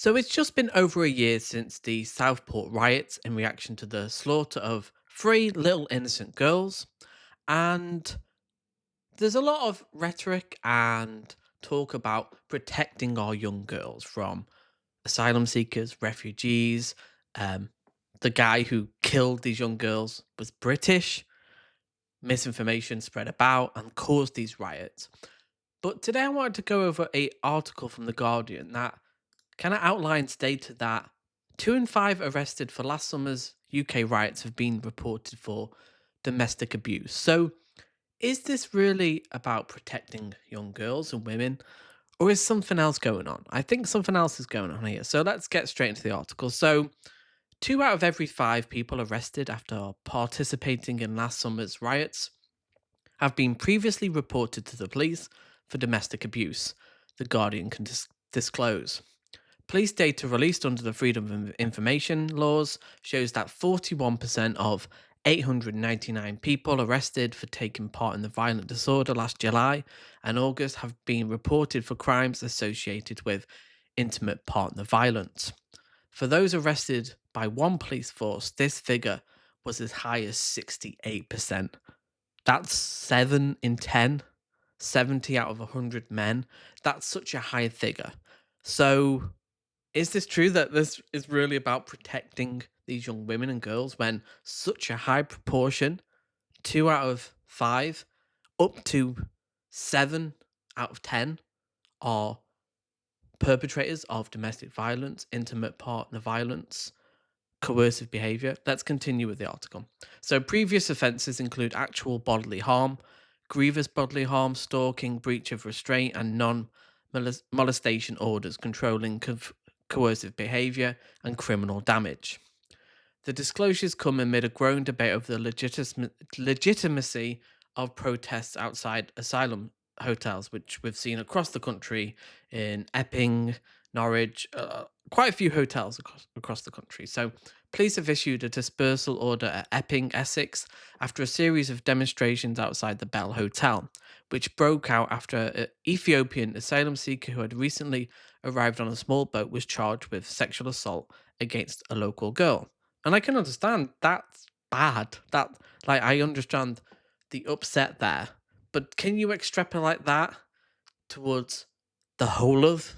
So it's just been over a year since the Southport riots in reaction to the slaughter of three little innocent girls. And there's a lot of rhetoric and talk about protecting our young girls from asylum seekers, refugees. Um, the guy who killed these young girls was British. Misinformation spread about and caused these riots. But today I wanted to go over a article from The Guardian that kind of outlines data that 2 in 5 arrested for last summer's UK riots have been reported for domestic abuse. So, is this really about protecting young girls and women, or is something else going on? I think something else is going on here. So, let's get straight into the article. So, 2 out of every 5 people arrested after participating in last summer's riots have been previously reported to the police for domestic abuse, The Guardian can disclose. Police data released under the Freedom of Information laws shows that 41% of 899 people arrested for taking part in the violent disorder last July and August have been reported for crimes associated with intimate partner violence. For those arrested by one police force, this figure was as high as 68%. That's 7 in 10, 70 out of 100 men. That's such a high figure. So, is this true that this is really about protecting these young women and girls when such a high proportion, 2 out of 5, up to 7 out of 10, are perpetrators of domestic violence, intimate partner violence, coercive behavior? Let's continue with the article. So, previous offences include actual bodily harm, grievous bodily harm, stalking, breach of restraint, and non molestation orders controlling coercive behavior and criminal damage. The disclosures come amid a growing debate over the legitimacy of protests outside asylum hotels, which we've seen across the country in Epping, Norwich, quite a few hotels across the country. So, police have issued a dispersal order at Epping, Essex, after a series of demonstrations outside the Bell Hotel, which broke out after an Ethiopian asylum seeker who had recently arrived on a small boat was charged with sexual assault against a local girl. And I can understand that's bad. I understand the upset there. But can you extrapolate that towards the whole of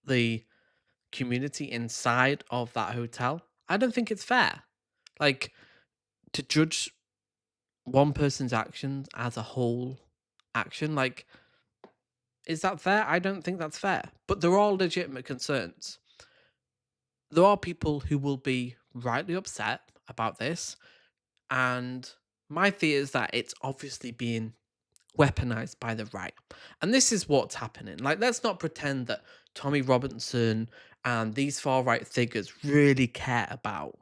the community inside of that hotel? I don't think it's fair. Like, to judge one person's actions as a whole action, like, is that fair? I don't think that's fair. But there are legitimate concerns. There are people who will be rightly upset about this. And my fear is that it's obviously being weaponized by the right. And this is what's happening. Like, let's not pretend that Tommy Robinson and these far right figures really care about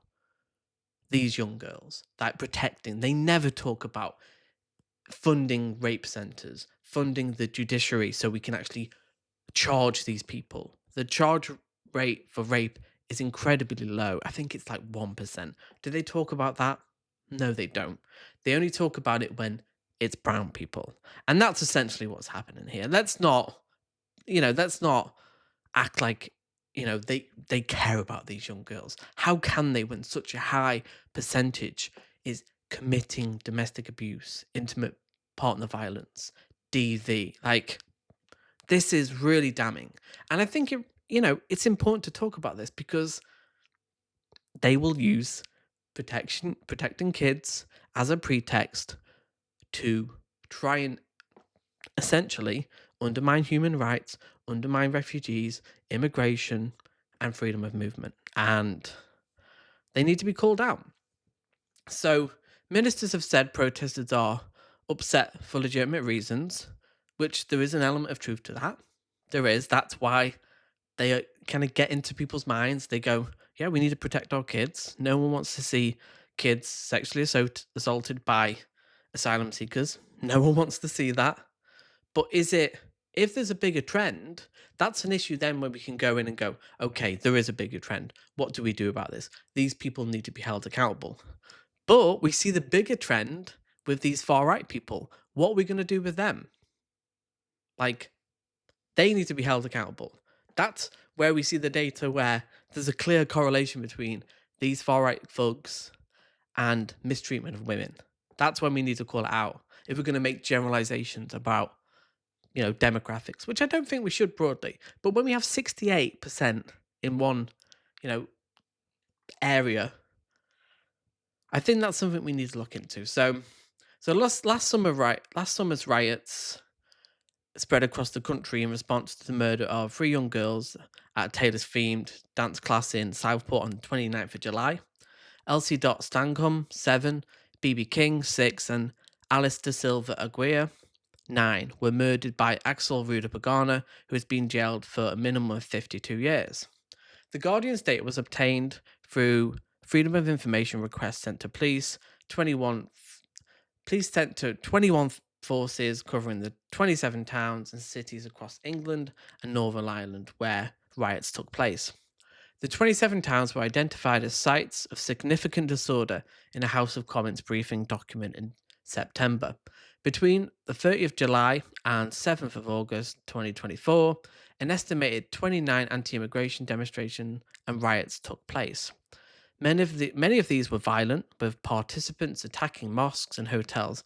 these young girls, like protecting. They never talk about funding rape centers, funding the judiciary so we can actually charge these people. The charge rate for rape is incredibly low. I think it's like 1%. Do they talk about that? No, they don't. They only talk about it when it's brown people. And that's essentially what's happening here. Let's not act like, they care about these young girls. How can they when such a high percentage is committing domestic abuse, intimate partner violence, DV? Like, this is really damning. And I think it's important to talk about this because they will use protecting kids as a pretext to try and essentially undermine human rights, undermine refugees, immigration, and freedom of movement. And they need to be called out. So, ministers have said protesters are upset for legitimate reasons, which there is an element of truth to that. There is. That's why they kind of get into people's minds. They go, yeah, we need to protect our kids. No one wants to see kids sexually assaulted by asylum seekers. No one wants to see that. But if there's a bigger trend, that's an issue then where we can go in and go, okay, there is a bigger trend. What do we do about this? These people need to be held accountable. But we see the bigger trend with these far right people. What are we going to do with them? Like, they need to be held accountable. That's where we see the data where there's a clear correlation between these far right thugs and mistreatment of women. That's when we need to call it out. If we're going to make generalizations about, demographics, which I don't think we should broadly, but when we have 68% in one, you know, area, I think that's something we need to look into. So last summer's riots spread across the country in response to the murder of three young girls at Taylor's themed dance class in Southport on the 29th of July. Elsie Dot Stancombe, 7, BB King, 6, and Alice De Silva Aguirre, 9, were murdered by Axel Ruda Pagana, who has been jailed for a minimum of 52 years. The Guardian's data was obtained through Freedom of Information requests sent to police, 21 police sent to 21 forces covering the 27 towns and cities across England and Northern Ireland where riots took place. The 27 towns were identified as sites of significant disorder in a House of Commons briefing document in September. Between the 30th of July and 7th of August 2024, an estimated 29 anti-immigration demonstrations and riots took place. Many of these were violent, with participants attacking mosques and hotels,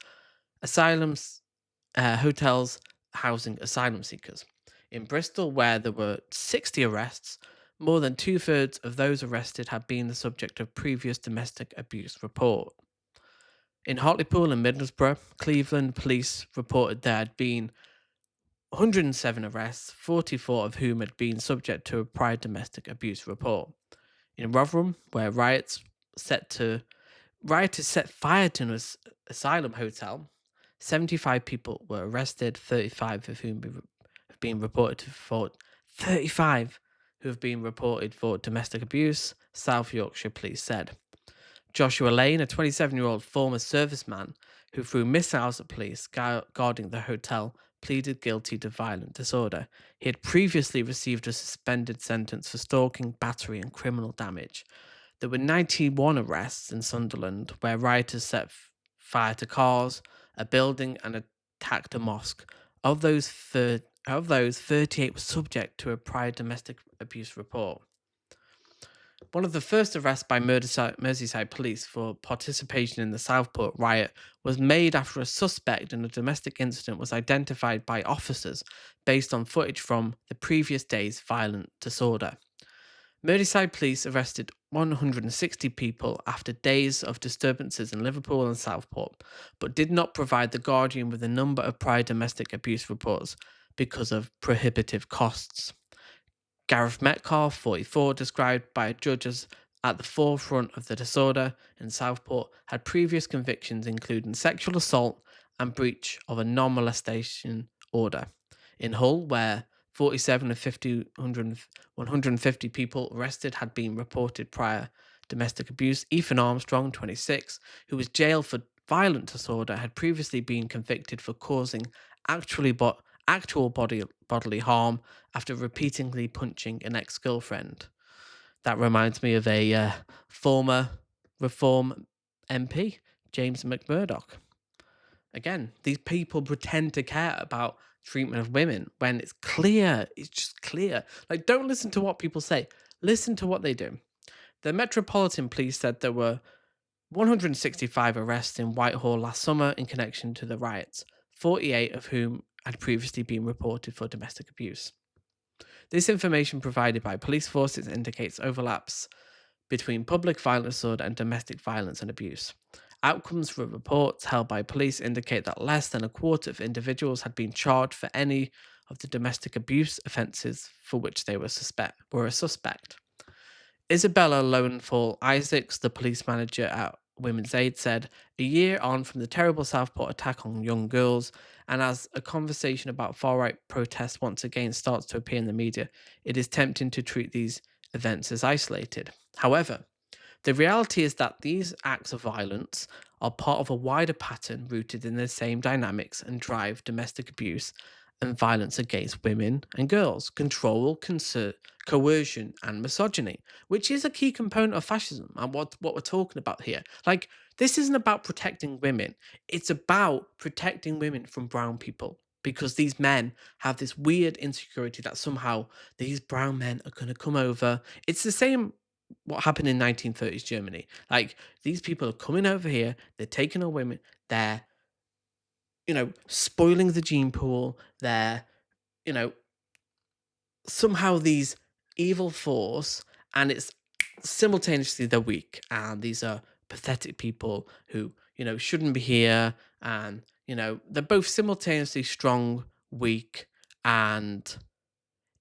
hotels housing asylum seekers. In Bristol, where there were 60 arrests, more than two-thirds of those arrested had been the subject of previous domestic abuse report. In Hartlepool and Middlesbrough, Cleveland police reported there had been 107 arrests, 44 of whom had been subject to a prior domestic abuse report. In Rotherham, where rioters set fire to an asylum hotel, 75 people were arrested, 35 of whom have been reported for 35 who have been reported for domestic abuse, South Yorkshire police said. Joshua Lane, a 27-year-old former serviceman who threw missiles at police guarding the hotel, pleaded guilty to violent disorder. He had previously received a suspended sentence for stalking, battery, and criminal damage. There were 91 arrests in Sunderland, where rioters set fire to cars, a building, and attacked a mosque. Of those, 38 were subject to a prior domestic abuse report. One of the first arrests by Merseyside police for participation in the Southport riot was made after a suspect in a domestic incident was identified by officers based on footage from the previous day's violent disorder. Merseyside police arrested 160 people after days of disturbances in Liverpool and Southport, but did not provide the Guardian with a number of prior domestic abuse reports because of prohibitive costs. Gareth Metcalfe, 44, described by a judge as at the forefront of the disorder in Southport, had previous convictions including sexual assault and breach of a non-molestation order. In Hull, where 47 of 150 people arrested had been reported prior domestic abuse, Ethan Armstrong, 26, who was jailed for violent disorder, had previously been convicted for causing actual bodily harm after repeatedly punching an ex-girlfriend. That reminds me of a former Reform MP, James McMurdoch. Again, these people pretend to care about treatment of women when it's clear. It's just clear. Like, don't listen to what people say. Listen to what they do. The Metropolitan Police said there were 165 arrests in Whitehall last summer in connection to the riots, 48 of whom had previously been reported for domestic abuse. This information provided by police forces indicates overlaps between public violent disorder and domestic violence and abuse. Outcomes for reports held by police indicate that less than a quarter of individuals had been charged for any of the domestic abuse offences for which they were a suspect. Isabella Lowenthal Isaacs, the police manager at Women's Aid, said, a year on from the terrible Southport attack on young girls, and as a conversation about far-right protests once again starts to appear in the media, it is tempting to treat these events as isolated. However, the reality is that these acts of violence are part of a wider pattern rooted in the same dynamics and drive domestic abuse and violence against women and girls, control, coercion, and misogyny, which is a key component of fascism and what we're talking about here. Like, this isn't about protecting women. It's about protecting women from brown people. because these men have this weird insecurity that somehow these brown men are going to come over. It's the same what happened in 1930s Germany. Like these people are coming over here, they're taking our women, they're, spoiling the gene pool, they're, you know, somehow these evil force, and it's simultaneously they're weak, and these are pathetic people who shouldn't be here, and they're both simultaneously strong, weak, and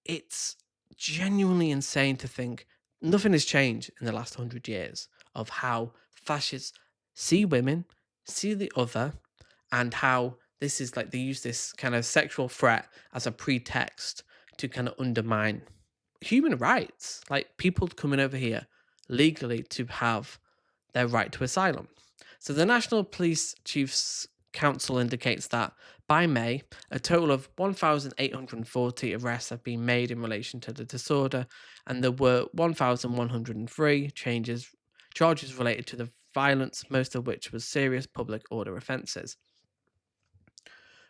it's genuinely insane to think nothing has changed in the last 100 years of how fascists see women, see the other, and how this is like they use this kind of sexual threat as a pretext to kind of undermine human rights, like people coming over here legally to have their right to asylum. So the National Police Chiefs Council indicates that by May, a total of 1,840 arrests have been made in relation to the disorder, and there were 1,103 charges related to the violence, most of which was serious public order offences.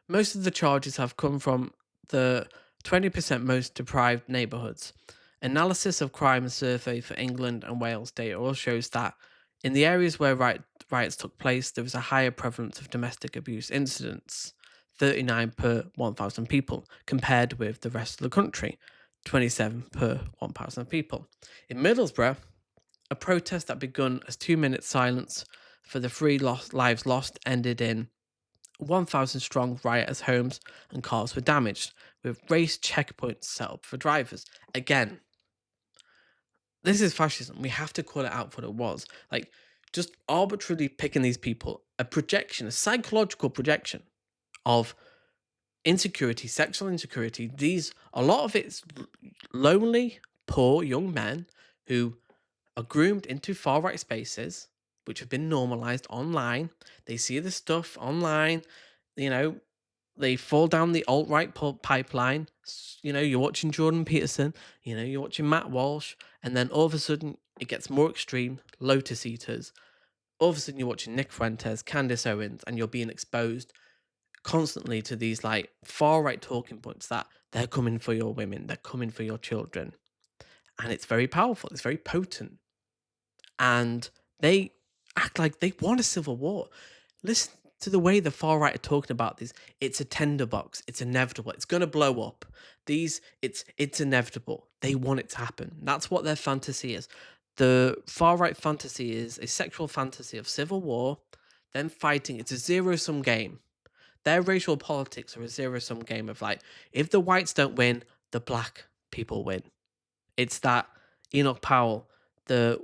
Most of the charges have come from the 20% most deprived neighbourhoods. Analysis of crime survey for England and Wales data also shows that in the areas where riots took place, there was a higher prevalence of domestic abuse incidents, 39 per 1,000 people, compared with the rest of the country, 27 per 1,000 people. In Middlesbrough, a protest that begun as 2 minute silence for the lives lost ended in 1,000 strong rioters' homes and cars were damaged, with race checkpoints set up for drivers. Again, this is fascism. We have to call it out for what it was. Like, just arbitrarily picking these people, a projection, a psychological projection of insecurity, sexual insecurity. A lot of it's lonely, poor young men who are groomed into far right spaces, which have been normalized online. They see the stuff online, you know, they fall down the alt right pipeline. You're watching Jordan Peterson, you're watching Matt Walsh, and then all of a sudden it gets more extreme. Lotus Eaters. All of a sudden you're watching Nick Fuentes, Candace Owens, and you're being exposed constantly to these like far right talking points that they're coming for your women, they're coming for your children, and it's very powerful. It's very potent, and they act like they want a civil war. Listen to the way the far right are talking about this. It's a tinderbox. It's inevitable. It's going to blow up. It's inevitable. They want it to happen. That's what their fantasy is. The far right fantasy is a sexual fantasy of civil war, then fighting. It's a zero sum game. Their racial politics are a zero sum game of like, if the whites don't win, the black people win. It's that Enoch Powell, the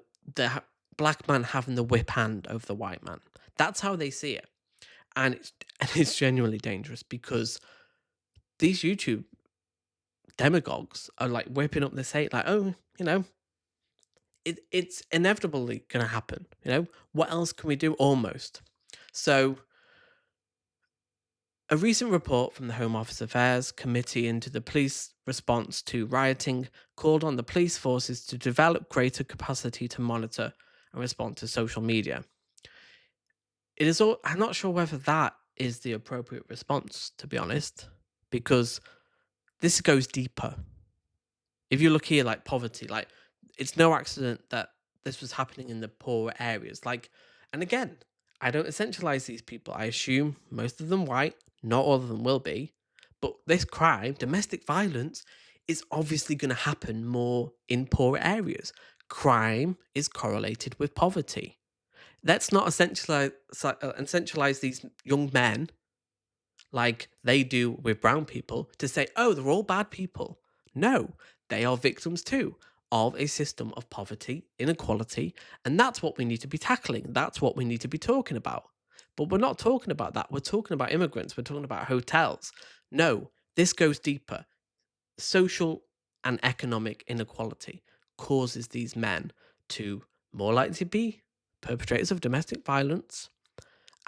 black man having the whip hand over the white man. That's how they see it, and it's genuinely dangerous because these YouTube demagogues are like whipping up this hate, like, oh, it's inevitably going to happen. What else can we do? Almost. So, a recent report from the Home Office Affairs Committee into the police response to rioting called on the police forces to develop greater capacity to monitor and respond to social media. I'm not sure whether that is the appropriate response, to be honest, because this goes deeper. If you look here, like poverty, like it's no accident that this was happening in the poorer areas. Like, and again, I don't essentialize these people. I assume most of them white, not all of them will be, but this crime, domestic violence, is obviously going to happen more in poorer areas. Crime is correlated with poverty. Let's not essentialize these young men like they do with brown people to say, oh, they're all bad people. No, they are victims too of a system of poverty, inequality, and that's what we need to be tackling. That's what we need to be talking about. But we're not talking about that. We're talking about immigrants. We're talking about hotels. No, this goes deeper. Social and economic inequality causes these men to more likely to be perpetrators of domestic violence.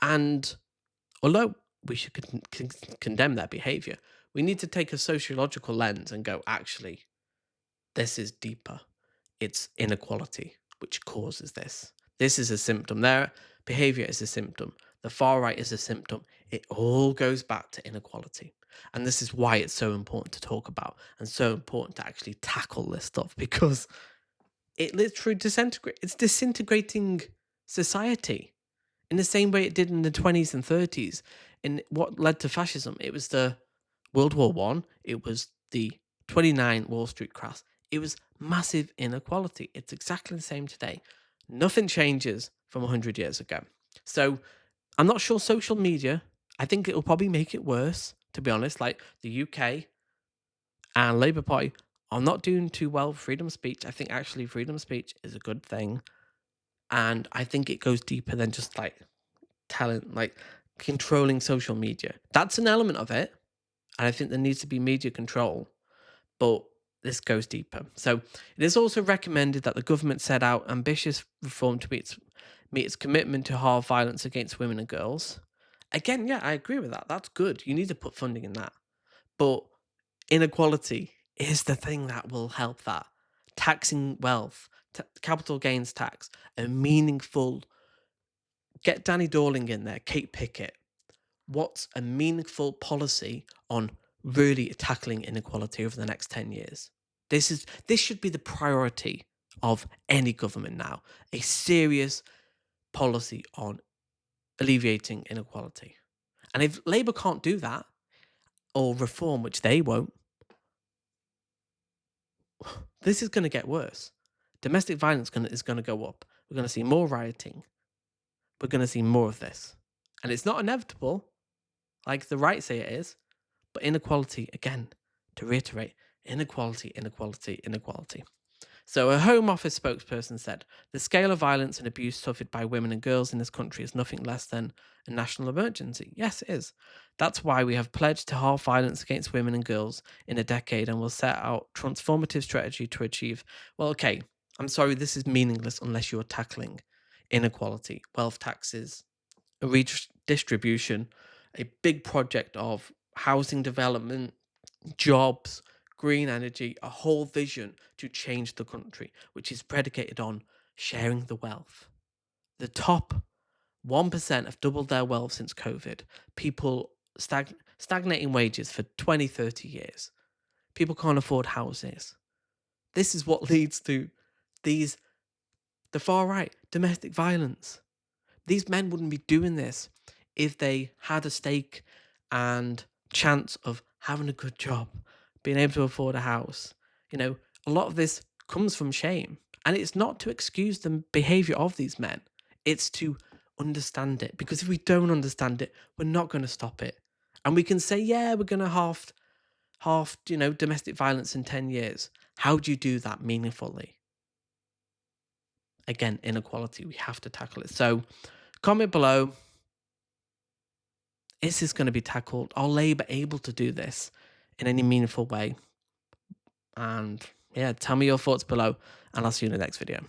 And although we should condemn their behavior, we need to take a sociological lens and go, actually, this is deeper. It's inequality which causes this. This is a symptom. Their behavior is a symptom. The far right is a symptom. It all goes back to inequality. And this is why it's so important to talk about and so important to actually tackle this stuff, because it literally it's disintegrating society in the same way it did in the 20s and 30s. And what led to fascism? It was the World War One. It was the 29 Wall Street crash. It was massive inequality. It's exactly the same today. Nothing changes from 100 years ago. So I'm not sure social media, I think it'll probably make it worse, to be honest. Like the UK and Labour Party are not doing too well with freedom of speech. I think actually freedom of speech is a good thing. And I think it goes deeper than just like talent, like controlling social media. That's an element of it. And I think there needs to be media control, but this goes deeper. So it is also recommended that the government set out ambitious reform to meet its commitment to halve violence against women and girls. Again, yeah, I agree with that. That's good. You need to put funding in that. But inequality is the thing that will help that. Taxing wealth, capital gains tax, a meaningful, get Danny Dorling in there, Kate Pickett. What's a meaningful policy on really tackling inequality over the next 10 years? This should be the priority of any government now. A serious policy on alleviating inequality. And if Labour can't do that or reform, which they won't, this is going to get worse. Domestic violence is going to go up. We're going to see more rioting. We're going to see more of this. And it's not inevitable, like the right say it is, but inequality, again, to reiterate, inequality, inequality, inequality. So a Home Office spokesperson said, the scale of violence and abuse suffered by women and girls in this country is nothing less than a national emergency. Yes, it is. That's why we have pledged to halve violence against women and girls in a decade and will set out transformative strategy to achieve. Well, okay, I'm sorry, this is meaningless unless you're tackling inequality, wealth taxes, a redistribution, a big project of housing development, jobs, green energy, a whole vision to change the country, which is predicated on sharing the wealth. The top 1% have doubled their wealth since COVID. People stagnating wages for 20, 30 years. People can't afford houses. This is what leads to the far right, domestic violence. These men wouldn't be doing this if they had a stake and chance of having a good job, being able to afford a house. A lot of this comes from shame. And it's not to excuse the behavior of these men, it's to understand it. Because if we don't understand it, we're not going to stop it. And we can say, yeah, we're going to half, domestic violence in 10 years. How do you do that meaningfully? Again, inequality, we have to tackle it. So comment below, is this going to be tackled? Are Labour able to do this in any meaningful way? And yeah, tell me your thoughts below, and I'll see you in the next video.